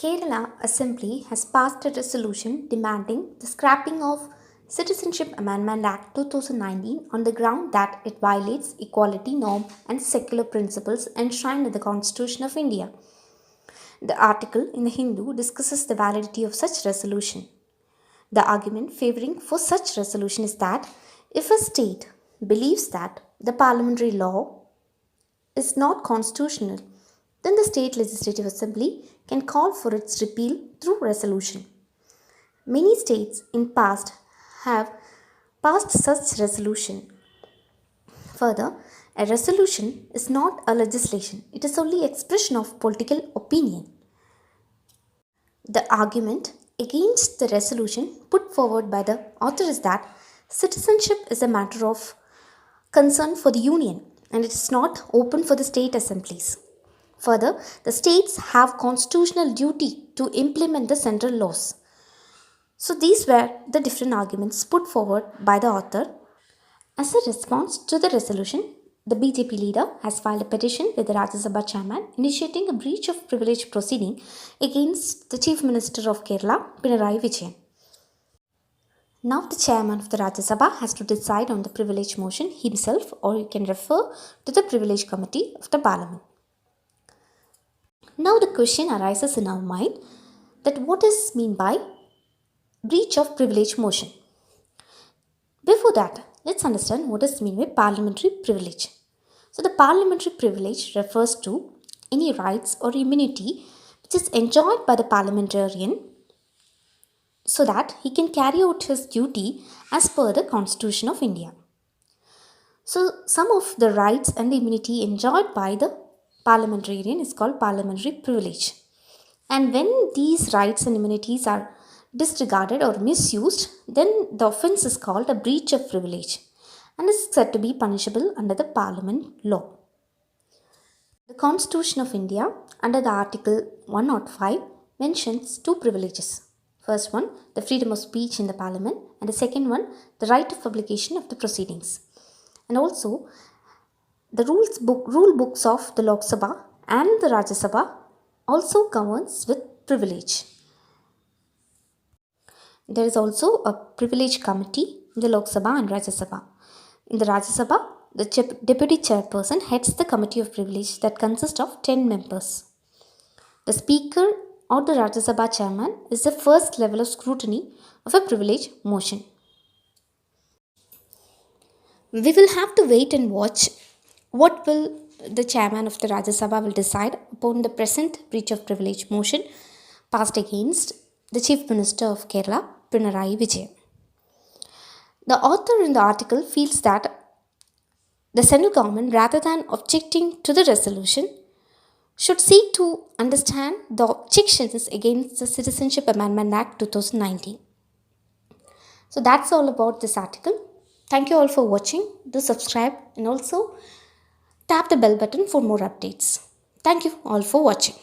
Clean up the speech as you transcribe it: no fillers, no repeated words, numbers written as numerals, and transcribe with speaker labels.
Speaker 1: Kerala Assembly has passed a resolution demanding the scrapping of Citizenship Amendment Act 2019 on the ground that it violates equality norm and secular principles enshrined in the Constitution of India. The article in the Hindu discusses the validity of such resolution. The argument favoring for such resolution is that if a state believes that the parliamentary law is not constitutional, then the state legislative assembly can call for its repeal through resolution. Many states in past have passed such resolution. Further, a resolution is not a legislation, it is only expression of political opinion. The argument against the resolution put forward by the author is that citizenship is a matter of concern for the union and it is not open for the state assemblies. Further, the states have constitutional duty to implement the central laws. So these were the different arguments put forward by the author. As a response to the resolution, the BJP leader has filed a petition with the Rajya Sabha chairman initiating a breach of privilege proceeding against the Chief Minister of Kerala, Pinarayi Vijayan. Now the chairman of the Rajya Sabha has to decide on the privilege motion himself, or you can refer to the privilege committee of the parliament. Now the question arises in our mind that what is meant by breach of privilege motion. Before that, let's understand what is meant by parliamentary privilege. So the parliamentary privilege refers to any rights or immunity which is enjoyed by the parliamentarian so that he can carry out his duty as per the Constitution of India. So some of the rights and the immunity enjoyed by the parliamentarian is called parliamentary privilege. And when these rights and immunities are disregarded or misused, then the offence is called a breach of privilege and is said to be punishable under the Parliament law. The Constitution of India under the Article 105 mentions two privileges. First one, the freedom of speech in the Parliament, and the second one, the right of publication of the proceedings. And also, the rule books of the Lok Sabha and the Rajya Sabha also governs with privilege. There is also a privilege committee in the Lok Sabha and Rajya Sabha. In the Rajya Sabha, the deputy chairperson heads the committee of privilege that consists of 10 members. The speaker or the Rajya Sabha chairman is the first level of scrutiny of a privilege motion. We will have to wait and watch what will the chairman of the Rajya Sabha will decide upon the present breach of privilege motion passed against the Chief Minister of Kerala, Pinarayi Vijayan. The author in the article feels that the central government, rather than objecting to the resolution, should seek to understand the objections against the Citizenship Amendment Act 2019. So that's all about this article. Thank you all for watching. Do subscribe and also tap the bell button for more updates. Thank you all for watching.